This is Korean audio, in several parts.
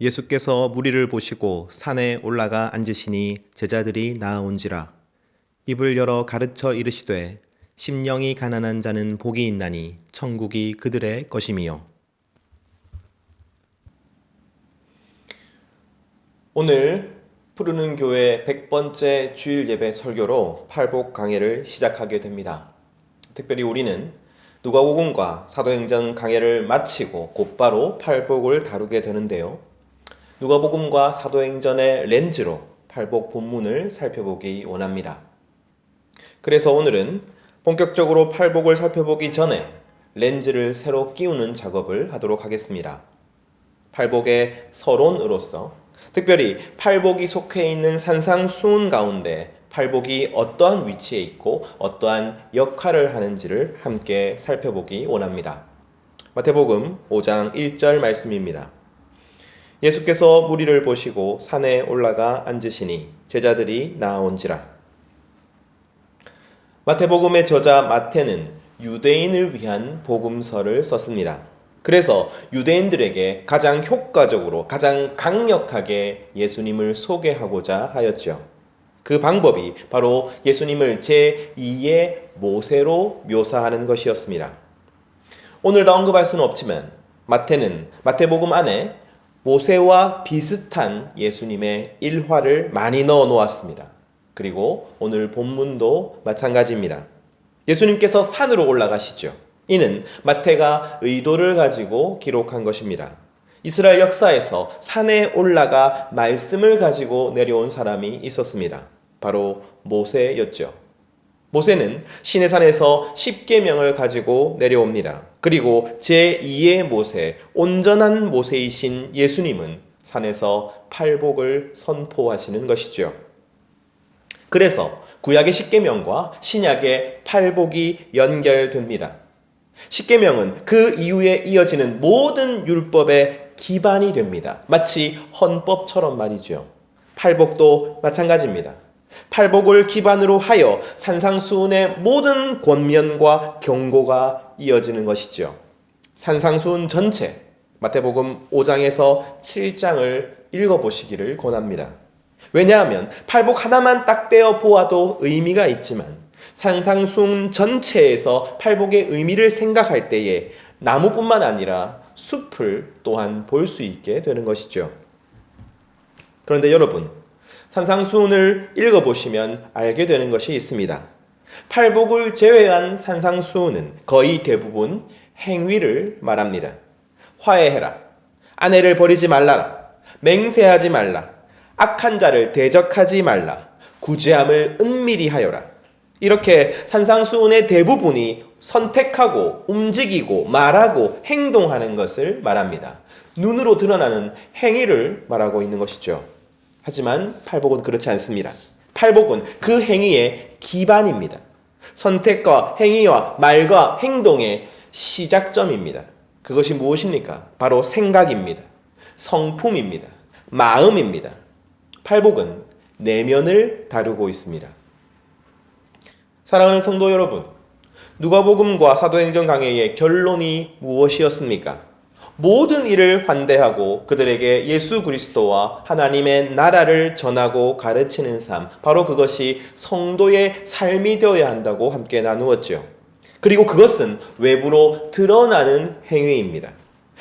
예수께서 무리를 보시고 산에 올라가 앉으시니 제자들이 나아온지라. 입을 열어 가르쳐 이르시되 심령이 가난한 자는 복이 있나니 천국이 그들의 것임이요. 오늘 푸르는 교회 100번째 주일 예배 설교로 팔복 강해를 시작하게 됩니다. 특별히 우리는 누가복음과 사도행전 강해를 마치고 곧바로 팔복을 다루게 되는데요. 누가복음과 사도행전의 렌즈로 팔복 본문을 살펴보기 원합니다. 그래서 오늘은 본격적으로 팔복을 살펴보기 전에 렌즈를 새로 끼우는 작업을 하도록 하겠습니다. 팔복의 서론으로서 특별히 팔복이 속해 있는 산상수훈 가운데 팔복이 어떠한 위치에 있고 어떠한 역할을 하는지를 함께 살펴보기 원합니다. 마태복음 5장 1절 말씀입니다. 예수께서 무리를 보시고 산에 올라가 앉으시니 제자들이 나아온지라. 마태복음의 저자 마태는 유대인을 위한 복음서를 썼습니다. 그래서 유대인들에게 가장 효과적으로 가장 강력하게 예수님을 소개하고자 하였죠. 그 방법이 바로 예수님을 제2의 모세로 묘사하는 것이었습니다. 오늘 다 언급할 수는 없지만 마태는 마태복음 안에 모세와 비슷한 예수님의 일화를 많이 넣어 놓았습니다. 그리고 오늘 본문도 마찬가지입니다. 예수님께서 산으로 올라가시죠. 이는 마태가 의도를 가지고 기록한 것입니다. 이스라엘 역사에서 산에 올라가 말씀을 가지고 내려온 사람이 있었습니다. 바로 모세였죠. 모세는 시내산에서 10계명을 가지고 내려옵니다. 그리고 제2의 모세, 온전한 모세이신 예수님은 산에서 팔복을 선포하시는 것이죠. 그래서 구약의 10계명과 신약의 팔복이 연결됩니다. 10계명은 그 이후에 이어지는 모든 율법의 기반이 됩니다. 마치 헌법처럼 말이죠. 팔복도 마찬가지입니다. 팔복을 기반으로 하여 산상수훈의 모든 권면과 경고가 이어지는 것이죠. 산상수훈 전체, 마태복음 5장에서 7장을 읽어보시기를 권합니다. 왜냐하면 팔복 하나만 딱 떼어 보아도 의미가 있지만 산상수훈 전체에서 팔복의 의미를 생각할 때에 나무뿐만 아니라 숲을 또한 볼 수 있게 되는 것이죠. 그런데 여러분, 산상수훈을 읽어보시면 알게 되는 것이 있습니다. 팔복을 제외한 산상수훈은 거의 대부분 행위를 말합니다. 화해해라, 아내를 버리지 말라라, 맹세하지 말라, 악한 자를 대적하지 말라, 구제함을 은밀히 하여라. 이렇게 산상수훈의 대부분이 선택하고 움직이고 말하고 행동하는 것을 말합니다. 눈으로 드러나는 행위를 말하고 있는 것이죠. 하지만 팔복은 그렇지 않습니다. 팔복은 그 행위의 기반입니다. 선택과 행위와 말과 행동의 시작점입니다. 그것이 무엇입니까? 바로 생각입니다. 성품입니다. 마음입니다. 팔복은 내면을 다루고 있습니다. 사랑하는 성도 여러분, 누가복음과 사도행전 강해의 결론이 무엇이었습니까? 모든 일을 환대하고 그들에게 예수 그리스도와 하나님의 나라를 전하고 가르치는 삶, 바로 그것이 성도의 삶이 되어야 한다고 함께 나누었죠. 그리고 그것은 외부로 드러나는 행위입니다.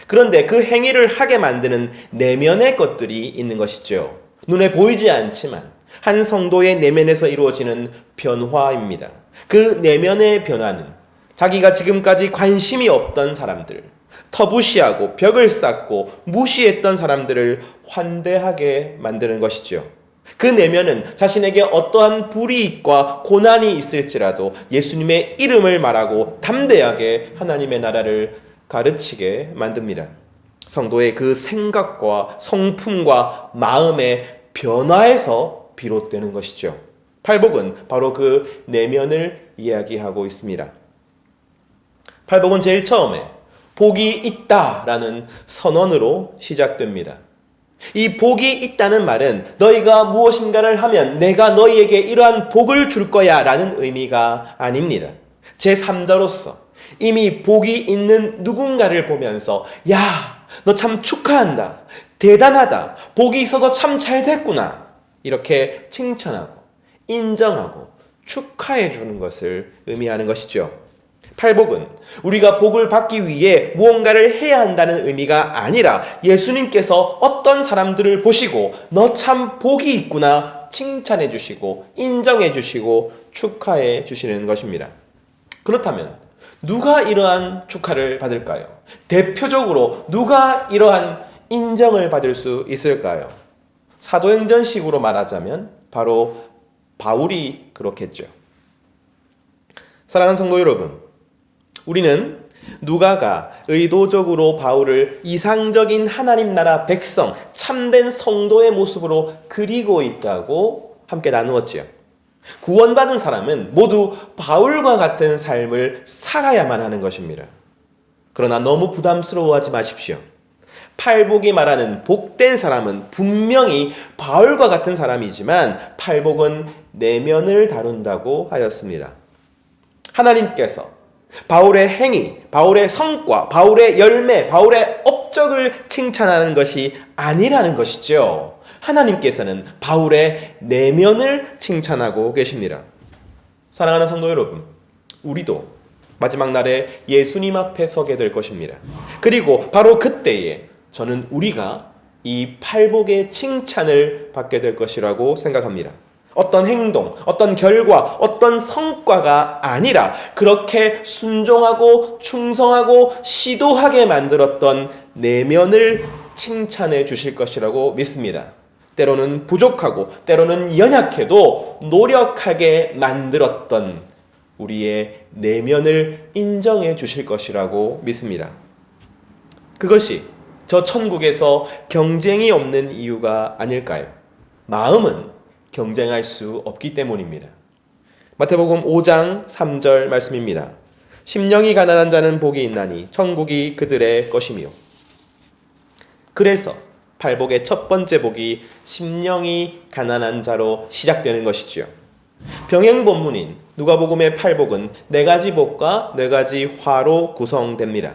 그런데 그 행위를 하게 만드는 내면의 것들이 있는 것이죠. 눈에 보이지 않지만 한 성도의 내면에서 이루어지는 변화입니다. 그 내면의 변화는 자기가 지금까지 관심이 없던 사람들, 터부시하고 벽을 쌓고 무시했던 사람들을 환대하게 만드는 것이죠. 그 내면은 자신에게 어떠한 불이익과 고난이 있을지라도 예수님의 이름을 말하고 담대하게 하나님의 나라를 가르치게 만듭니다. 성도의 그 생각과 성품과 마음의 변화에서 비롯되는 것이죠. 팔복은 바로 그 내면을 이야기하고 있습니다. 팔복은 제일 처음에 복이 있다라는 선언으로 시작됩니다. 이 복이 있다는 말은 너희가 무엇인가를 하면 내가 너희에게 이러한 복을 줄 거야 라는 의미가 아닙니다. 제3자로서 이미 복이 있는 누군가를 보면서 야, 너 참 축하한다. 대단하다, 복이 있어서 참 잘 됐구나, 이렇게 칭찬하고 인정하고 축하해 주는 것을 의미하는 것이죠. 팔복은 우리가 복을 받기 위해 무언가를 해야 한다는 의미가 아니라 예수님께서 어떤 사람들을 보시고 너 참 복이 있구나 칭찬해 주시고 인정해 주시고 축하해 주시는 것입니다. 그렇다면 누가 이러한 축하를 받을까요? 대표적으로 누가 이러한 인정을 받을 수 있을까요? 사도행전식으로 말하자면 바로 바울이 그렇겠죠. 사랑하는 성도 여러분, 우리는 누가가 의도적으로 바울을 이상적인 하나님 나라 백성, 참된 성도의 모습으로 그리고 있다고 함께 나누었지요. 구원받은 사람은 모두 바울과 같은 삶을 살아야만 하는 것입니다. 그러나 너무 부담스러워하지 마십시오. 팔복이 말하는 복된 사람은 분명히 바울과 같은 사람이지만 팔복은 내면을 다룬다고 하였습니다. 하나님께서 바울의 행위, 바울의 성과, 바울의 열매, 바울의 업적을 칭찬하는 것이 아니라는 것이죠. 하나님께서는 바울의 내면을 칭찬하고 계십니다. 사랑하는 성도 여러분, 우리도 마지막 날에 예수님 앞에 서게 될 것입니다. 그리고 바로 그때에 저는 우리가 이 팔복의 칭찬을 받게 될 것이라고 생각합니다. 어떤 행동, 어떤 결과, 어떤 성과가 아니라 그렇게 순종하고 충성하고 시도하게 만들었던 내면을 칭찬해 주실 것이라고 믿습니다. 때로는 부족하고 때로는 연약해도 노력하게 만들었던 우리의 내면을 인정해 주실 것이라고 믿습니다. 그것이 저 천국에서 경쟁이 없는 이유가 아닐까요? 마음은 경쟁할 수 없기 때문입니다. 마태복음 5장 3절 말씀입니다. 심령이 가난한 자는 복이 있나니 천국이 그들의 것이며. 그래서 팔복의 첫 번째 복이 심령이 가난한 자로 시작되는 것이지요. 병행 본문인 누가복음의 팔복은 4가지 복과 4가지 화로 구성됩니다.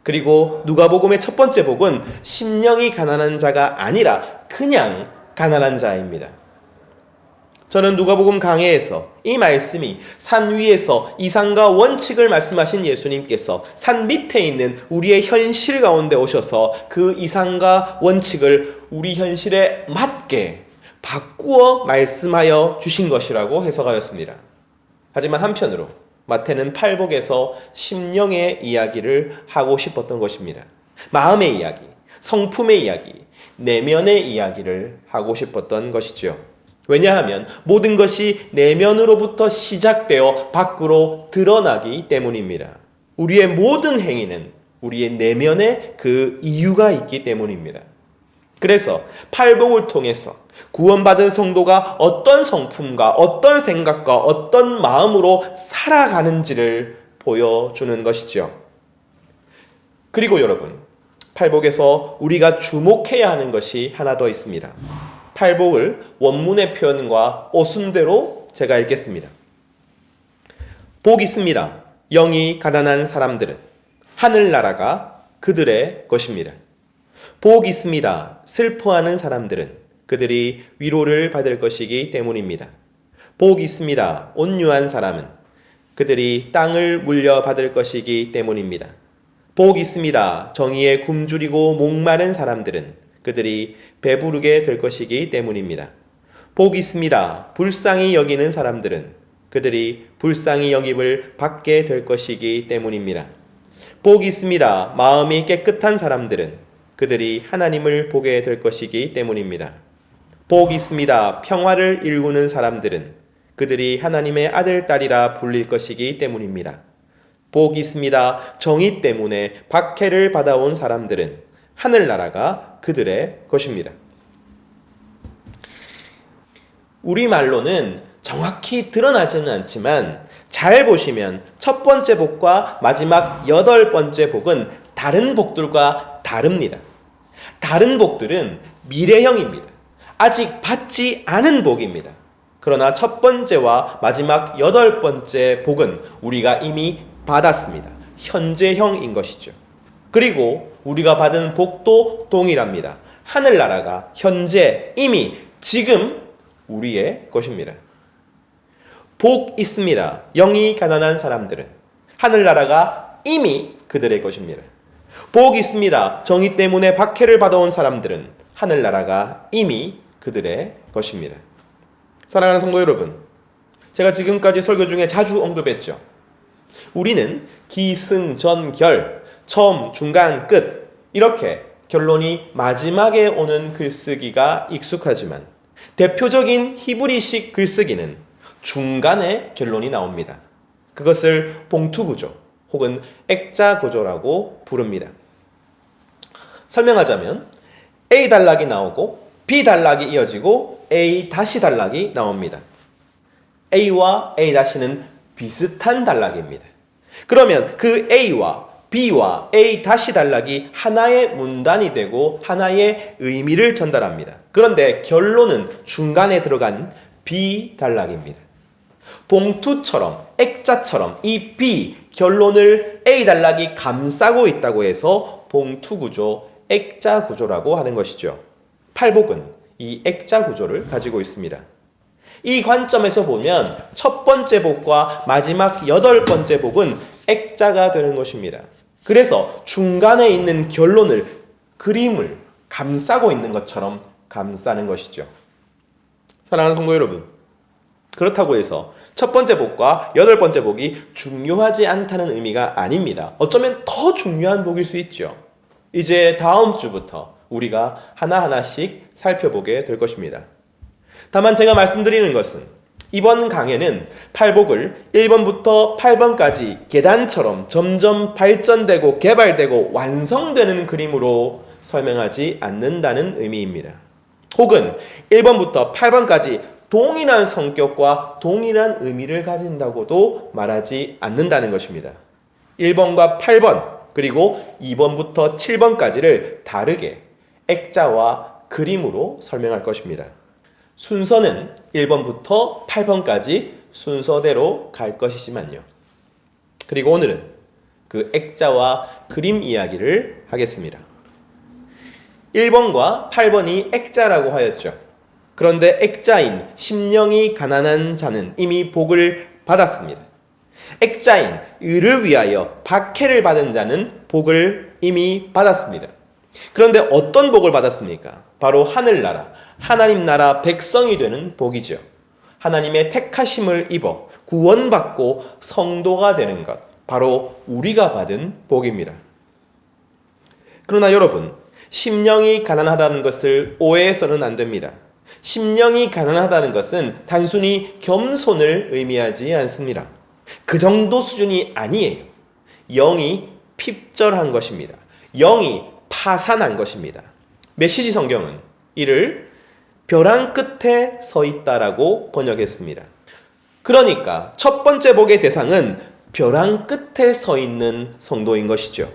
그리고 누가복음의 첫 번째 복은 심령이 가난한 자가 아니라 그냥 가난한 자입니다. 저는 누가복음 강해에서 이 말씀이 산 위에서 이상과 원칙을 말씀하신 예수님께서 산 밑에 있는 우리의 현실 가운데 오셔서 그 이상과 원칙을 우리 현실에 맞게 바꾸어 말씀하여 주신 것이라고 해석하였습니다. 하지만 한편으로 마태는 팔복에서 심령의 이야기를 하고 싶었던 것입니다. 마음의 이야기, 성품의 이야기, 내면의 이야기를 하고 싶었던 것이죠. 왜냐하면 모든 것이 내면으로부터 시작되어 밖으로 드러나기 때문입니다. 우리의 모든 행위는 우리의 내면에 그 이유가 있기 때문입니다. 그래서 팔복을 통해서 구원받은 성도가 어떤 성품과 어떤 생각과 어떤 마음으로 살아가는지를 보여주는 것이죠. 그리고 여러분, 팔복에서 우리가 주목해야 하는 것이 하나 더 있습니다. 팔복을 원문의 표현과 오순대로 제가 읽겠습니다. 복 있습니다. 영이 가난한 사람들은 하늘나라가 그들의 것입니다. 복 있습니다. 슬퍼하는 사람들은 그들이 위로를 받을 것이기 때문입니다. 복 있습니다. 온유한 사람은 그들이 땅을 물려받을 것이기 때문입니다. 복 있습니다. 정의에 굶주리고 목마른 사람들은 그들이 배부르게 될 것이기 때문입니다. 복 있습니다. 불쌍히 여기는 사람들은 그들이 불쌍히 여김을 받게 될 것이기 때문입니다. 복 있습니다. 마음이 깨끗한 사람들은 그들이 하나님을 보게 될 것이기 때문입니다. 복 있습니다. 평화를 일구는 사람들은 그들이 하나님의 아들, 딸이라 불릴 것이기 때문입니다. 복 있습니다. 정의 때문에 박해를 받아온 사람들은 하늘나라가 그들의 것입니다. 우리말로는 정확히 드러나지는 않지만 잘 보시면 첫 번째 복과 마지막 8번째 복은 다른 복들과 다릅니다. 다른 복들은 미래형입니다. 아직 받지 않은 복입니다. 그러나 첫 번째와 마지막 8번째 복은 우리가 이미 받았습니다. 현재형인 것이죠. 그리고 우리가 받은 복도 동일합니다. 하늘나라가 현재 이미 지금 우리의 것입니다. 복 있습니다. 영이 가난한 사람들은 하늘나라가 이미 그들의 것입니다. 복 있습니다. 정의 때문에 박해를 받아온 사람들은 하늘나라가 이미 그들의 것입니다. 사랑하는 성도 여러분, 제가 지금까지 설교 중에 자주 언급했죠. 우리는 기승전결, 처음, 중간, 끝 이렇게 결론이 마지막에 오는 글쓰기가 익숙하지만 대표적인 히브리식 글쓰기는 중간에 결론이 나옵니다. 그것을 봉투구조 혹은 액자구조라고 부릅니다. 설명하자면 A 단락이 나오고 B 단락이 이어지고 A 다시 단락이 나옵니다. A와 A 다시는 비슷한 단락입니다. 그러면 그 A와 B와 A 다시 단락이 하나의 문단이 되고 하나의 의미를 전달합니다. 그런데 결론은 중간에 들어간 B 단락입니다. 봉투처럼 액자처럼 이 B 결론을 A 단락이 감싸고 있다고 해서 봉투구조, 액자구조라고 하는 것이죠. 팔복은 이 액자구조를 가지고 있습니다. 이 관점에서 보면 첫 번째 복과 마지막 8번째 복은 액자가 되는 것입니다. 그래서 중간에 있는 결론을 그림을 감싸고 있는 것처럼 감싸는 것이죠. 사랑하는 성도 여러분, 그렇다고 해서 첫 번째 복과 8번째 복이 중요하지 않다는 의미가 아닙니다. 어쩌면 더 중요한 복일 수 있죠. 이제 다음 주부터 우리가 하나하나씩 살펴보게 될 것입니다. 다만 제가 말씀드리는 것은 이번 강해는 팔복을 1번부터 8번까지 계단처럼 점점 발전되고 개발되고 완성되는 그림으로 설명하지 않는다는 의미입니다. 혹은 1번부터 8번까지 동일한 성격과 동일한 의미를 가진다고도 말하지 않는다는 것입니다. 1번과 8번 그리고 2번부터 7번까지를 다르게 액자와 그림으로 설명할 것입니다. 순서는 1번부터 8번까지 순서대로 갈 것이지만요. 그리고 오늘은 그 액자와 그림 이야기를 하겠습니다. 1번과 8번이 액자라고 하였죠. 그런데 액자인 심령이 가난한 자는 이미 복을 받았습니다. 액자인 의를 위하여 박해를 받은 자는 복을 이미 받았습니다. 그런데 어떤 복을 받았습니까? 바로 하늘나라, 하나님 나라 백성이 되는 복이죠. 하나님의 택하심을 입어 구원받고 성도가 되는 것, 바로 우리가 받은 복입니다. 그러나 여러분, 심령이 가난하다는 것을 오해해서는 안 됩니다. 심령이 가난하다는 것은 단순히 겸손을 의미하지 않습니다. 그 정도 수준이 아니에요. 영이 핍절한 것입니다. 영이 파산한 것입니다. 메시지 성경은 이를 벼랑 끝에 서 있다라고 번역했습니다. 그러니까 첫 번째 복의 대상은 벼랑 끝에 서 있는 성도인 것이죠.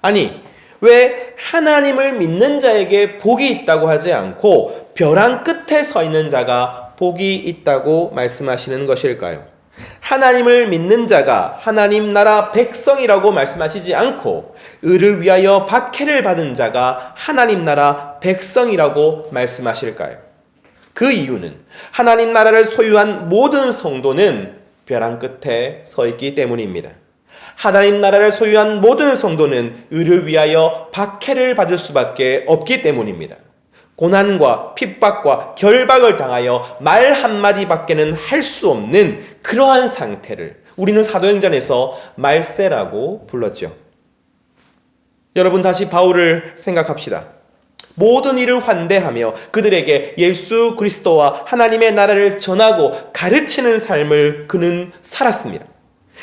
아니, 왜 하나님을 믿는 자에게 복이 있다고 하지 않고 벼랑 끝에 서 있는 자가 복이 있다고 말씀하시는 것일까요? 하나님을 믿는 자가 하나님 나라 백성이라고 말씀하시지 않고 의를 위하여 박해를 받은 자가 하나님 나라 백성이라고 말씀하실까요? 그 이유는 하나님 나라를 소유한 모든 성도는 벼랑 끝에 서 있기 때문입니다. 하나님 나라를 소유한 모든 성도는 의를 위하여 박해를 받을 수밖에 없기 때문입니다. 고난과 핍박과 결박을 당하여 말 한마디밖에는 할 수 없는 그러한 상태를 우리는 사도행전에서 말세라고 불렀죠. 여러분, 다시 바울을 생각합시다. 모든 일을 환대하며 그들에게 예수 그리스도와 하나님의 나라를 전하고 가르치는 삶을 그는 살았습니다.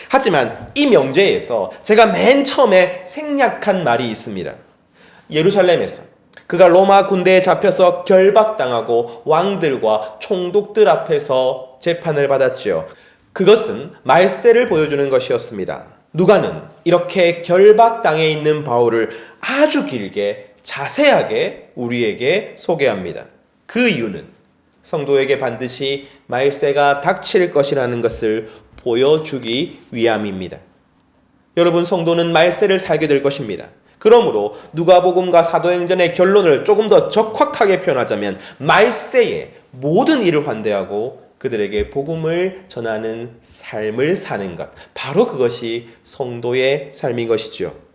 하지만 이 명제에서 제가 맨 처음에 생략한 말이 있습니다. 예루살렘에서 그가 로마 군대에 잡혀서 결박당하고 왕들과 총독들 앞에서 재판을 받았지요. 그것은 말세를 보여주는 것이었습니다. 누가는 이렇게 결박당해 있는 바울을 아주 길게 자세하게 우리에게 소개합니다. 그 이유는 성도에게 반드시 말세가 닥칠 것이라는 것을 보여주기 위함입니다. 여러분, 성도는 말세를 살게 될 것입니다. 그러므로 누가복음과 사도행전의 결론을 조금 더 적확하게 표현하자면 말세에 모든 일을 환대하고 그들에게 복음을 전하는 삶을 사는 것, 바로 그것이 성도의 삶인 것이지요.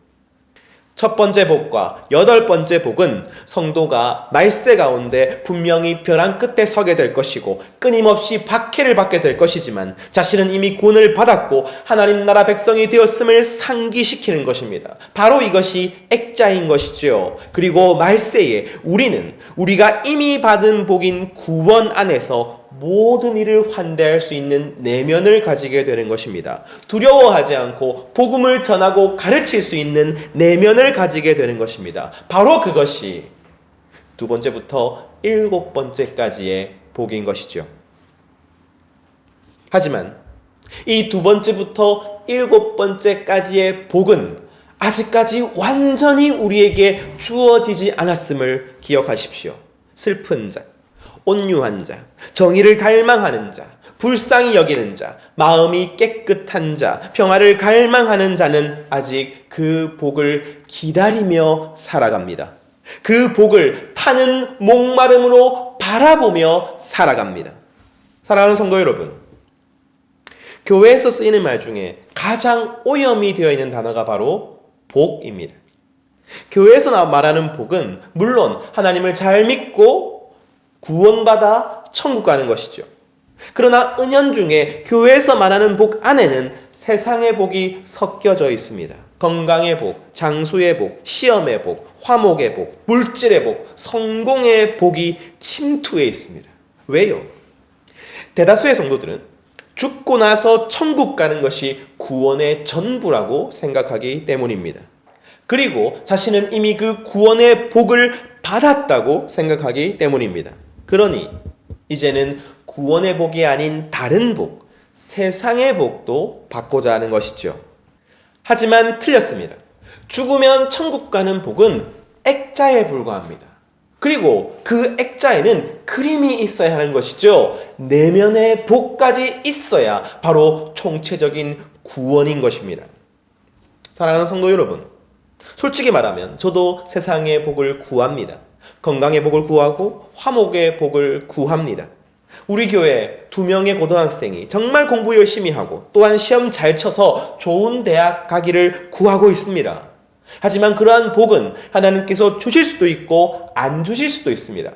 첫 번째 복과 여덟 번째 복은 성도가 말세 가운데 분명히 벼랑 끝에 서게 될 것이고 끊임없이 박해를 받게 될 것이지만 자신은 이미 구원을 받았고 하나님 나라 백성이 되었음을 상기시키는 것입니다. 바로 이것이 액자인 것이지요. 그리고 말세에 우리가 이미 받은 복인 구원 안에서 모든 일을 환대할 수 있는 내면을 가지게 되는 것입니다. 두려워하지 않고 복음을 전하고 가르칠 수 있는 내면을 가지게 되는 것입니다. 바로 그것이 두 번째부터 일곱 번째까지의 복인 것이죠. 하지만 이 두 번째부터 일곱 번째까지의 복은 아직까지 완전히 우리에게 주어지지 않았음을 기억하십시오. 슬픈 자, 온유한 자, 정의를 갈망하는 자, 불쌍히 여기는 자, 마음이 깨끗한 자, 평화를 갈망하는 자는 아직 그 복을 기다리며 살아갑니다. 그 복을 타는 목마름으로 바라보며 살아갑니다. 사랑하는 성도 여러분, 교회에서 쓰이는 말 중에 가장 오염이 되어 있는 단어가 바로 복입니다. 교회에서 말하는 복은 물론 하나님을 잘 믿고 구원받아 천국 가는 것이죠. 그러나 은연중에 교회에서 말하는 복 안에는 세상의 복이 섞여져 있습니다. 건강의 복, 장수의 복, 시험의 복, 화목의 복, 물질의 복, 성공의 복이 침투해 있습니다. 왜요? 대다수의 성도들은 죽고 나서 천국 가는 것이 구원의 전부라고 생각하기 때문입니다. 그리고 자신은 이미 그 구원의 복을 받았다고 생각하기 때문입니다. 그러니 이제는 구원의 복이 아닌 다른 복, 세상의 복도 받고자 하는 것이죠. 하지만 틀렸습니다. 죽으면 천국 가는 복은 액자에 불과합니다. 그리고 그 액자에는 그림이 있어야 하는 것이죠. 내면의 복까지 있어야 바로 총체적인 구원인 것입니다. 사랑하는 성도 여러분, 솔직히 말하면 저도 세상의 복을 구합니다. 건강의 복을 구하고 화목의 복을 구합니다. 우리 교회 2명의 고등학생이 정말 공부 열심히 하고 또한 시험 잘 쳐서 좋은 대학 가기를 구하고 있습니다. 하지만 그러한 복은 하나님께서 주실 수도 있고 안 주실 수도 있습니다.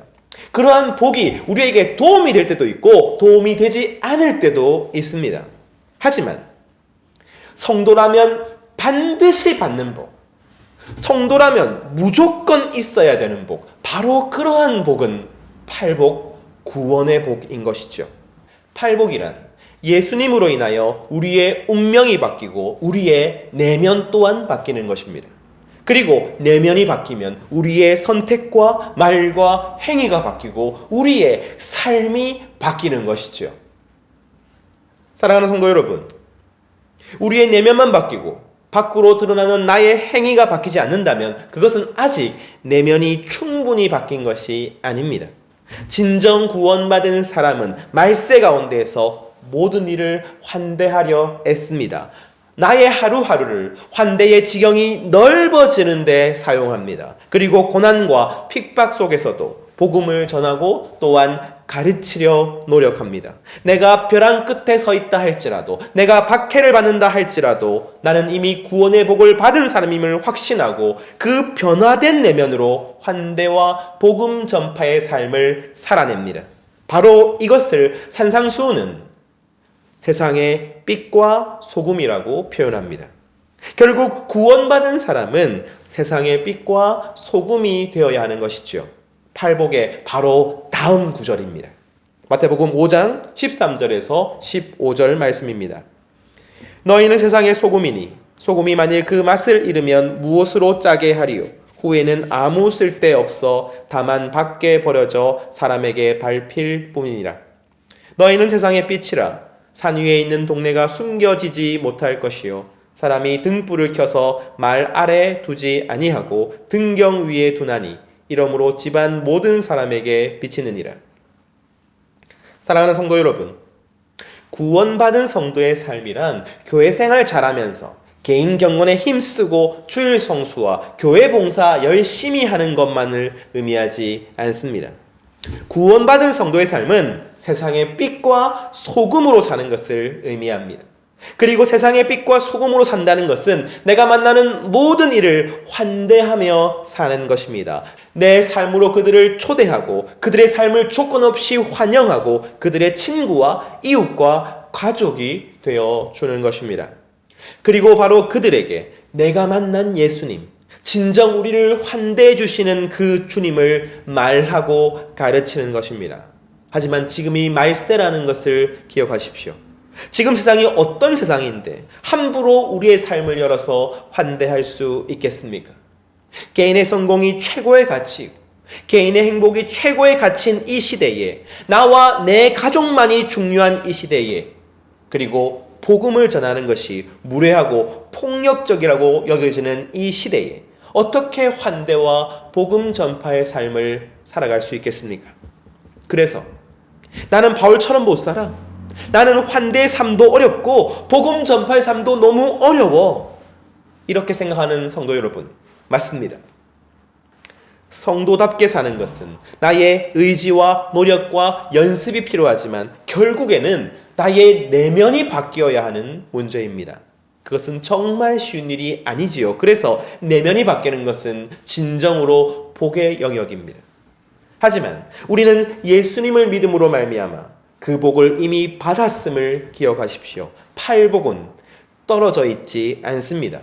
그러한 복이 우리에게 도움이 될 때도 있고 도움이 되지 않을 때도 있습니다. 하지만 성도라면 반드시 받는 복, 성도라면 무조건 있어야 되는 복, 바로 그러한 복은 팔복, 구원의 복인 것이죠. 팔복이란 예수님으로 인하여 우리의 운명이 바뀌고 우리의 내면 또한 바뀌는 것입니다. 그리고 내면이 바뀌면 우리의 선택과 말과 행위가 바뀌고 우리의 삶이 바뀌는 것이죠. 사랑하는 성도 여러분, 우리의 내면만 바뀌고 밖으로 드러나는 나의 행위가 바뀌지 않는다면 그것은 아직 내면이 충분히 바뀐 것이 아닙니다. 진정 구원받은 사람은 말세 가운데에서 모든 일을 환대하려 애씁니다. 나의 하루하루를 환대의 지경이 넓어지는 데 사용합니다. 그리고 고난과 핍박 속에서도 복음을 전하고 또한 가르치려 노력합니다. 내가 벼랑 끝에 서 있다 할지라도, 내가 박해를 받는다 할지라도 나는 이미 구원의 복을 받은 사람임을 확신하고 그 변화된 내면으로 환대와 복음 전파의 삶을 살아냅니다. 바로 이것을 산상수훈은 세상의 빛과 소금이라고 표현합니다. 결국 구원받은 사람은 세상의 빛과 소금이 되어야 하는 것이죠. 팔복의 바로 다음 구절입니다. 마태복음 5장 13절에서 15절 말씀입니다. 너희는 세상의 소금이니 소금이 만일 그 맛을 잃으면 무엇으로 짜게 하리요? 후에는 아무 쓸데없어 다만 밖에 버려져 사람에게 밟힐 뿐이니라. 너희는 세상의 빛이라. 산 위에 있는 동네가 숨겨지지 못할 것이요 사람이 등불을 켜서 말 아래 두지 아니하고 등경 위에 두나니 이러므로 집안 모든 사람에게 비치느니라. 사랑하는 성도 여러분, 구원받은 성도의 삶이란 교회 생활 잘하면서 개인 경건에 힘쓰고 주일 성수와 교회 봉사 열심히 하는 것만을 의미하지 않습니다. 구원받은 성도의 삶은 세상의 빛과 소금으로 사는 것을 의미합니다. 그리고 세상의 빛과 소금으로 산다는 것은 내가 만나는 모든 일을 환대하며 사는 것입니다. 내 삶으로 그들을 초대하고 그들의 삶을 조건 없이 환영하고 그들의 친구와 이웃과 가족이 되어 주는 것입니다. 그리고 바로 그들에게 내가 만난 예수님, 진정 우리를 환대해 주시는 그 주님을 말하고 가르치는 것입니다. 하지만 지금 이 말세라는 것을 기억하십시오. 지금 세상이 어떤 세상인데 함부로 우리의 삶을 열어서 환대할 수 있겠습니까? 개인의 성공이 최고의 가치이고 개인의 행복이 최고의 가치인 이 시대에, 나와 내 가족만이 중요한 이 시대에, 그리고 복음을 전하는 것이 무례하고 폭력적이라고 여겨지는 이 시대에 어떻게 환대와 복음 전파의 삶을 살아갈 수 있겠습니까? 그래서 나는 바울처럼 못 살아. 나는 환대의 삶도 어렵고 복음 전파의 삶도 너무 어려워. 이렇게 생각하는 성도 여러분, 맞습니다. 성도답게 사는 것은 나의 의지와 노력과 연습이 필요하지만 결국에는 나의 내면이 바뀌어야 하는 문제입니다. 그것은 정말 쉬운 일이 아니지요. 그래서 내면이 바뀌는 것은 진정으로 복의 영역입니다. 하지만 우리는 예수님을 믿음으로 말미암아 그 복을 이미 받았음을 기억하십시오. 팔복은 떨어져 있지 않습니다.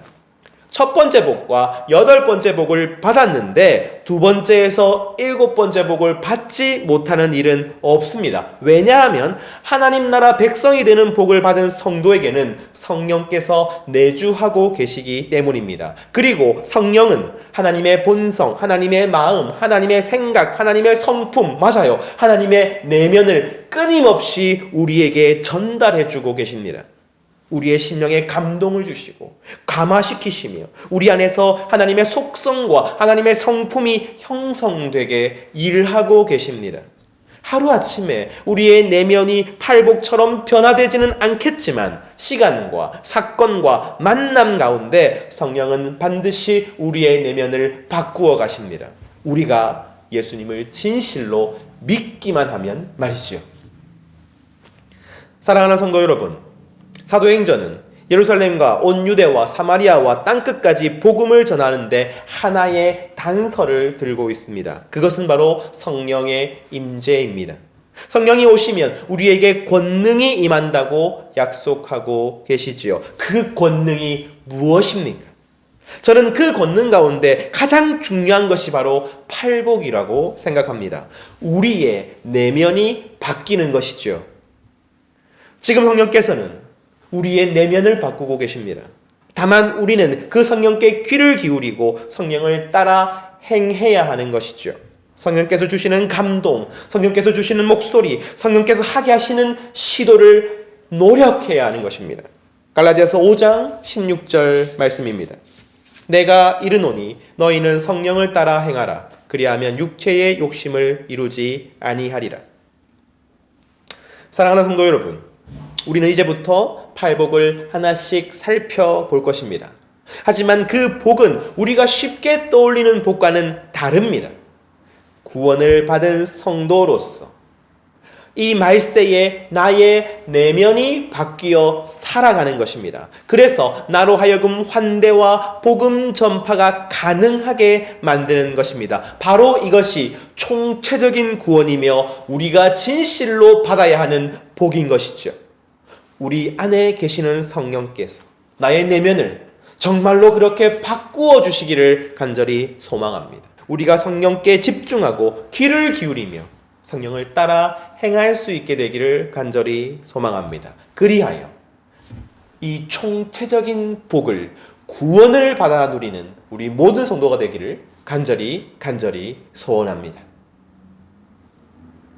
첫 번째 복과 8번째 복을 받았는데 2번째에서 7번째 복을 받지 못하는 일은 없습니다. 왜냐하면 하나님 나라 백성이 되는 복을 받은 성도에게는 성령께서 내주하고 계시기 때문입니다. 그리고 성령은 하나님의 본성, 하나님의 마음, 하나님의 생각, 하나님의 성품, 맞아요. 하나님의 내면을 끊임없이 우리에게 전달해주고 계십니다. 우리의 심령에 감동을 주시고 감화시키시며 우리 안에서 하나님의 속성과 하나님의 성품이 형성되게 일하고 계십니다. 하루아침에 우리의 내면이 팔복처럼 변화되지는 않겠지만 시간과 사건과 만남 가운데 성령은 반드시 우리의 내면을 바꾸어 가십니다. 우리가 예수님을 진실로 믿기만 하면 말이죠. 사랑하는 성도 여러분, 사도행전은 예루살렘과 온 유대와 사마리아와 땅끝까지 복음을 전하는데 하나의 단서를 들고 있습니다. 그것은 바로 성령의 임재입니다. 성령이 오시면 우리에게 권능이 임한다고 약속하고 계시지요. 그 권능이 무엇입니까? 저는 그 권능 가운데 가장 중요한 것이 바로 팔복이라고 생각합니다. 우리의 내면이 바뀌는 것이죠. 지금 성령께서는 우리의 내면을 바꾸고 계십니다. 다만 우리는 그 성령께 귀를 기울이고 성령을 따라 행해야 하는 것이죠. 성령께서 주시는 감동, 성령께서 주시는 목소리, 성령께서 하게 하시는 시도를 노력해야 하는 것입니다. 갈라디아서 5장 16절 말씀입니다. 내가 이르노니 너희는 성령을 따라 행하라. 그리하면 육체의 욕심을 이루지 아니하리라. 사랑하는 성도 여러분, 우리는 이제부터 팔복을 하나씩 살펴볼 것입니다. 하지만 그 복은 우리가 쉽게 떠올리는 복과는 다릅니다. 구원을 받은 성도로서 이 말세에 나의 내면이 바뀌어 살아가는 것입니다. 그래서 나로 하여금 환대와 복음 전파가 가능하게 만드는 것입니다. 바로 이것이 총체적인 구원이며 우리가 진실로 받아야 하는 복인 것이죠. 우리 안에 계시는 성령께서 나의 내면을 정말로 그렇게 바꾸어 주시기를 간절히 소망합니다. 우리가 성령께 집중하고 귀를 기울이며 성령을 따라 행할 수 있게 되기를 간절히 소망합니다. 그리하여 이 총체적인 복을, 구원을 받아 누리는 우리 모든 성도가 되기를 간절히 소원합니다.